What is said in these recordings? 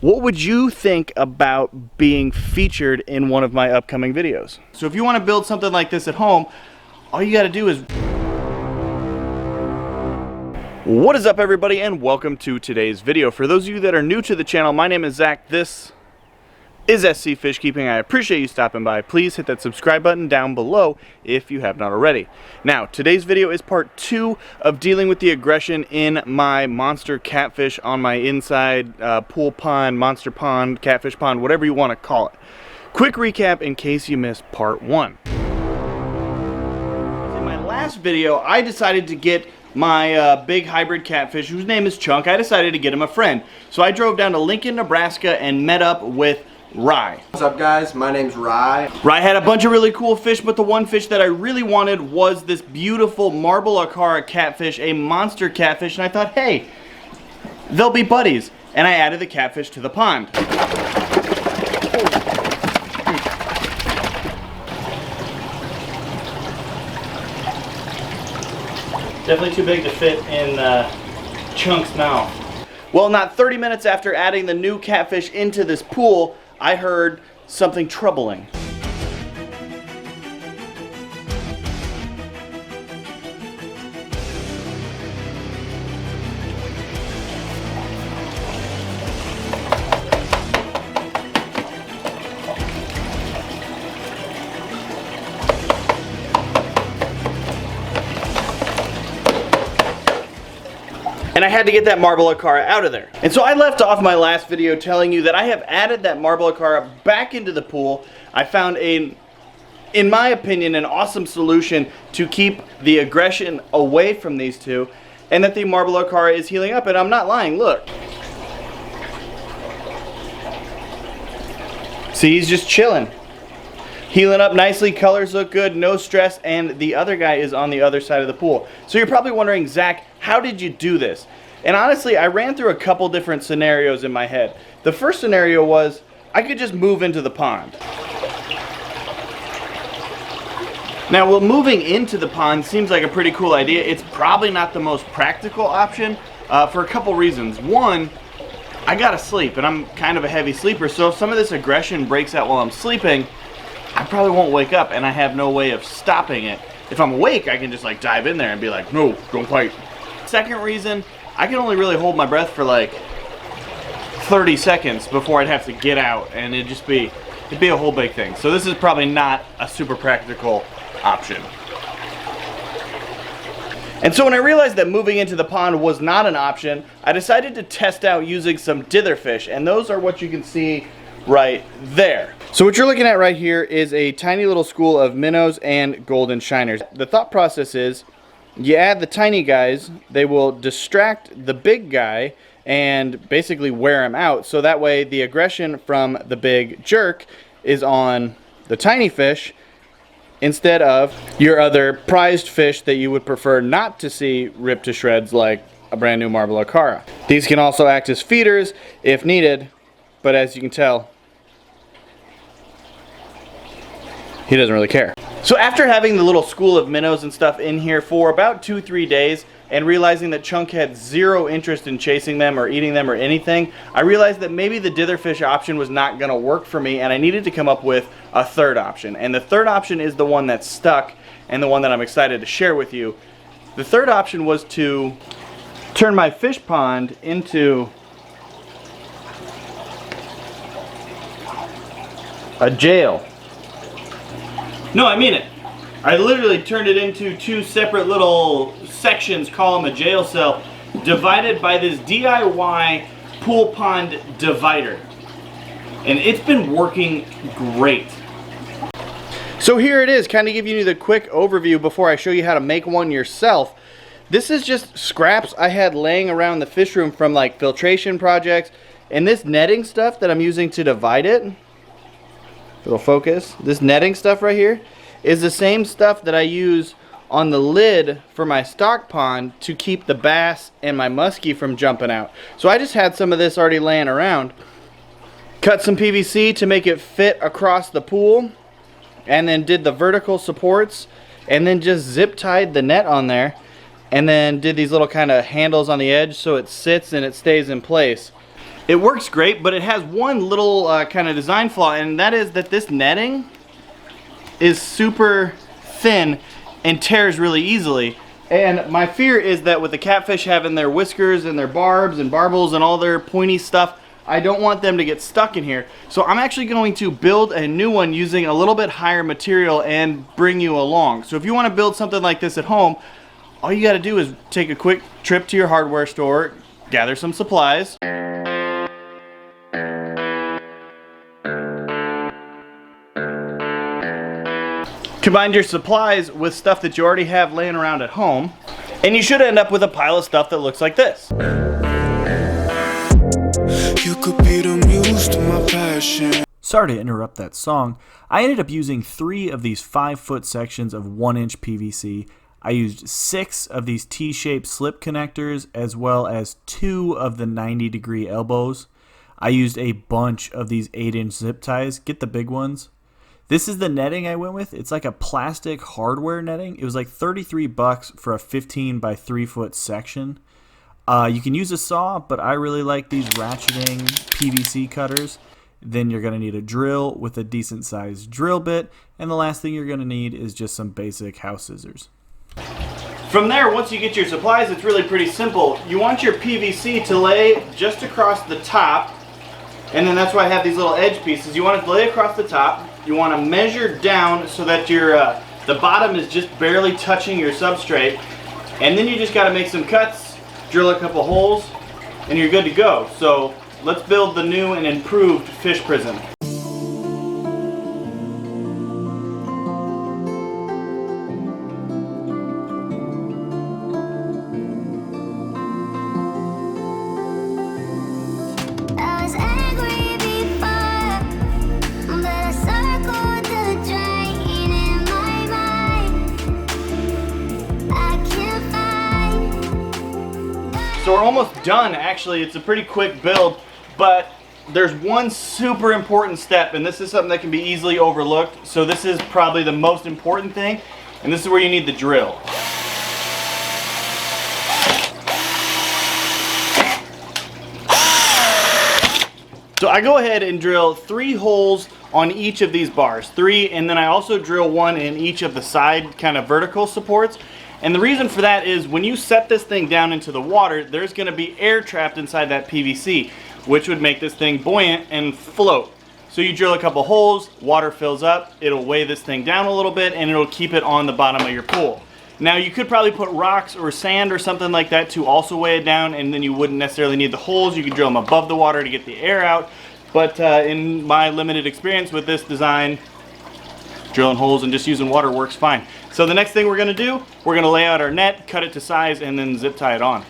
what would you think about being featured in one of my upcoming videos? So if you want to build something like this at home, all you got to do is... What is up, everybody, and welcome to today's video. For those of you that are new to the channel, my name is Zach. This is SC Fish Keeping. I appreciate you stopping by. Please hit that subscribe button down below if you have not already. Now, today's video is part 2 of dealing with the aggression in my monster catfish on my inside pool pond, monster pond, catfish pond, whatever you want to call it. Quick recap in case you missed part 1. In my last video, I decided to get my big hybrid catfish, whose name is Chunk. I decided to get him a friend. So I drove down to Lincoln, Nebraska and met up with Rye. What's up, guys? My name's Rye. Rye had a bunch of really cool fish, but the one fish that I really wanted was this beautiful marble acara catfish, a monster catfish, and I thought, hey, they'll be buddies. And I added the catfish to the pond. Definitely too big to fit in Chunk's mouth. Well, not 30 minutes after adding the new catfish into this pool, I heard something troubling. And I had to get that marble acara out of there. And so I left off my last video telling you that I have added that marble acara back into the pool. I found in my opinion, an awesome solution to keep the aggression away from these two, and that the marble acara is healing up, and I'm not lying, look. See, he's just chilling. Healing up nicely, colors look good, no stress, and the other guy is on the other side of the pool. So you're probably wondering, Zach, how did you do this? And honestly, I ran through a couple different scenarios in my head. The first scenario was, I could just move into the pond. Now, well, moving into the pond seems like a pretty cool idea. It's probably not the most practical option for a couple reasons. One, I gotta sleep, and I'm kind of a heavy sleeper, so if some of this aggression breaks out while I'm sleeping, I probably won't wake up, and I have no way of stopping it. If I'm awake, I can just like dive in there and be like, no, don't fight. Second reason, I can only really hold my breath for like 30 seconds before I'd have to get out, and it'd be a whole big thing. So this is probably not a super practical option. And so when I realized that moving into the pond was not an option, I decided to test out using some ditherfish, and those are what you can see right there. So what you're looking at right here is a tiny little school of minnows and golden shiners. The thought process is, you add the tiny guys, they will distract the big guy and basically wear him out, so that way the aggression from the big jerk is on the tiny fish instead of your other prized fish that you would prefer not to see ripped to shreds, like a brand new marble acara. These can also act as feeders if needed, but as you can tell, he doesn't really care. So after having the little school of minnows and stuff in here for about 2-3 days and realizing that Chunk had zero interest in chasing them or eating them or anything, I realized that maybe the ditherfish option was not going to work for me, and I needed to come up with a third option. And the third option is the one that's stuck and the one that I'm excited to share with you. The third option was to turn my fish pond into a jail. No, I mean it. I literally turned it into 2 separate little sections, call them a jail cell, divided by this DIY pool pond divider. And it's been working great. So here it is, kind of giving you the quick overview before I show you how to make one yourself. This is just scraps I had laying around the fish room from like filtration projects, and this netting stuff that I'm using to divide it, it'll focus, this netting stuff right here is the same stuff that I use on the lid for my stock pond to keep the bass and my muskie from jumping out. So I just had some of this already laying around. Cut some PVC to make it fit across the pool, and then did the vertical supports, and then just zip tied the net on there, and then did these little kind of handles on the edge so it sits and it stays in place. It works great, but it has one little kind of design flaw, and that is that this netting is super thin and tears really easily. And my fear is that with the catfish having their whiskers and their barbs and barbels and all their pointy stuff, I don't want them to get stuck in here. So I'm actually going to build a new one using a little bit higher material and bring you along. So if you want to build something like this at home, all you got to do is take a quick trip to your hardware store, gather some supplies. Combine your supplies with stuff that you already have laying around at home, and you should end up with a pile of stuff that looks like this. You could be the muse to my passion. Sorry to interrupt that song. I ended up using 3 of these 5-foot sections of 1-inch PVC. I used 6 of these T-shaped slip connectors as well as 2 of the 90-degree elbows. I used a bunch of these 8-inch zip ties. Get the big ones. This is the netting I went with. It's like a plastic hardware netting. It was like $33 for a 15 by 3 foot section. You can use a saw, but I really like these ratcheting PVC cutters. Then you're going to need a drill with a decent sized drill bit. And the last thing you're going to need is just some basic house scissors. From there, once you get your supplies, it's really pretty simple. You want your PVC to lay just across the top. And then that's why I have these little edge pieces. You want it to lay across the top. You want to measure down so that your the bottom is just barely touching your substrate. And then you just got to make some cuts, drill a couple holes, and you're good to go. So let's build the new and improved fish prison. So we're almost done, actually. It's a pretty quick build, but there's one super important step, and this is something that can be easily overlooked. So this is probably the most important thing, and this is where you need the drill. So I go ahead and drill 3 holes on each of these bars, 3, and then I also drill 1 in each of the side kind of vertical supports. And the reason for that is when you set this thing down into the water, there's going to be air trapped inside that PVC, which would make this thing buoyant and float. So you drill a couple holes, water fills up, it'll weigh this thing down a little bit, and it'll keep it on the bottom of your pool. Now you could probably put rocks or sand or something like that to also weigh it down, and then you wouldn't necessarily need the holes. You could drill them above the water to get the air out. But in my limited experience with this design, drilling holes and just using water works fine. So the next thing we're going to do, we're going to lay out our net, cut it to size, and then zip tie it on.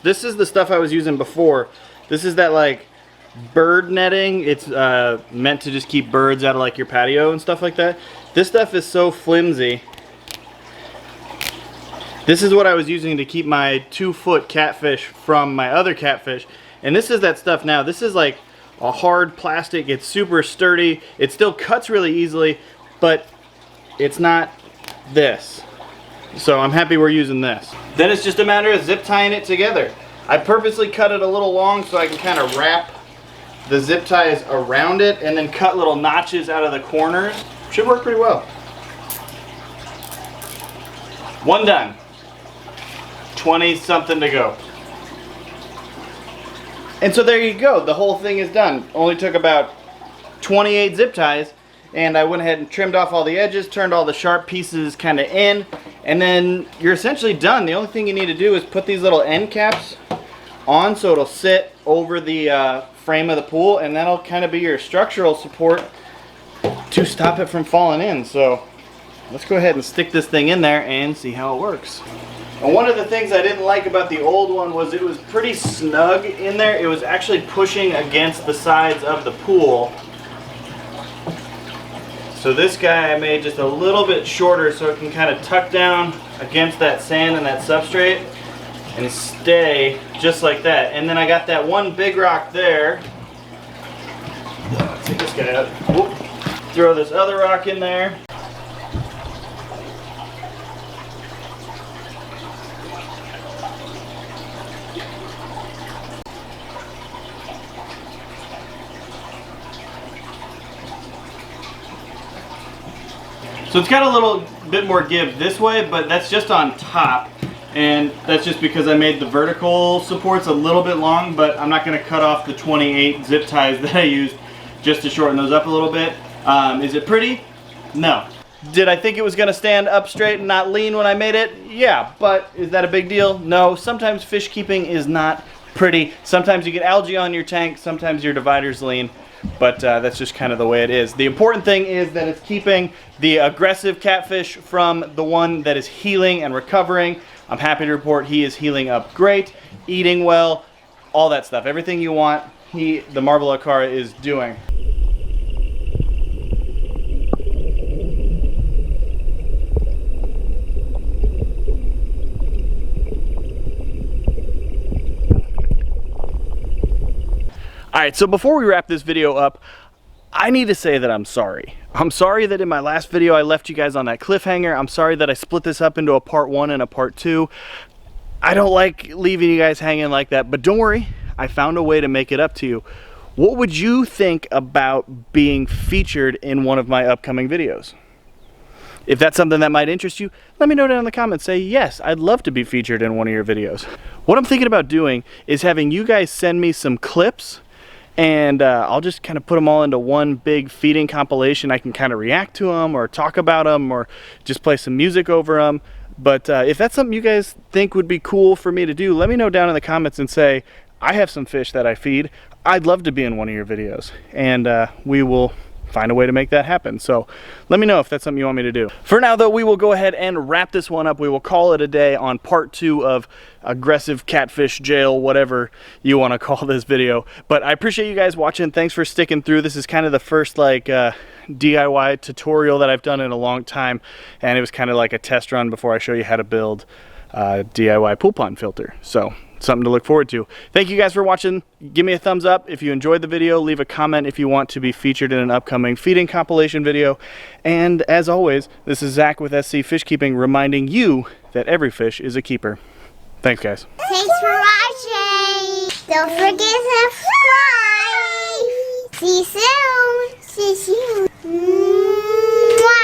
This is the stuff I was using before. This is that like bird netting. It's meant to just keep birds out of like your patio and stuff like that. This stuff is so flimsy. This is what I was using to keep my 2-foot catfish from my other catfish. And this is that stuff now. This is like a hard plastic. It's super sturdy. It still cuts really easily, but it's not this. So I'm happy we're using this. Then it's just a matter of zip tying it together. I purposely cut it a little long so I can kind of wrap the zip ties around it and then cut little notches out of the corners. Should work pretty well. One done. 20 something to go. And so there you go. The whole thing is done. Only took about 28 zip ties. And I went ahead and trimmed off all the edges, turned all the sharp pieces kind of in, and then you're essentially done. The only thing you need to do is put these little end caps on so it'll sit over the frame of the pool, and that'll kind of be your structural support to stop it from falling in. So let's go ahead and stick this thing in there and see how it works. And one of the things I didn't like about the old one was it was pretty snug in there. It was actually pushing against the sides of the pool. So this guy I made just a little bit shorter so it can kind of tuck down against that sand and that substrate and stay just like that. And then I got that one big rock there. Take this guy out. Whoop. Throw this other rock in there. So it's got a little bit more give this way, but that's just on top. And that's just because I made the vertical supports a little bit long, but I'm not gonna cut off the 28 zip ties that I used just to shorten those up a little bit. Is it pretty? No. Did I think it was gonna stand up straight and not lean when I made it? Yeah, but is that a big deal? No. Sometimes fish keeping is not pretty. Sometimes you get algae on your tank, sometimes your dividers lean. But that's just kind of the way it is. The important thing is that it's keeping the aggressive catfish from the one that is healing and recovering. I'm happy to report he is healing up great, eating well, all that stuff. Everything you want, the Marble Acara is doing. Alright, so before we wrap this video up, I need to say that I'm sorry. I'm sorry that in my last video I left you guys on that cliffhanger. I'm sorry that I split this up into a part 1 and a part 2. I don't like leaving you guys hanging like that, but don't worry, I found a way to make it up to you. What would you think about being featured in one of my upcoming videos? If that's something that might interest you, let me know down in the comments. Say, yes, I'd love to be featured in one of your videos. What I'm thinking about doing is having you guys send me some clips, and I'll just kind of put them all into one big feeding compilation. I can kind of react to them or talk about them or just play some music over them. But if that's something you guys think would be cool for me to do, let me know down in the comments and say, I have some fish that I feed. I'd love to be in one of your videos. And we will find a way to make that happen. So let me know if that's something you want me to do. For now though, we will go ahead and wrap this one up. We will call it a day on part 2 of aggressive catfish jail, whatever you want to call this video. But I appreciate you guys watching. Thanks for sticking through. This is kind of the first like DIY tutorial that I've done in a long time, and it was kind of like a test run before I show you how to build a DIY pool pond filter. So something to look forward to. Thank you guys for watching. Give me a thumbs up if you enjoyed the video. Leave a comment if you want to be featured in an upcoming feeding compilation video. And as always, this is Zach with SC Fish Keeping, reminding you that every fish is a keeper. Thanks, guys. Thanks for watching. Don't forget to subscribe. See you soon. See you soon. Mwah.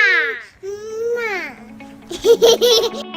Mwah.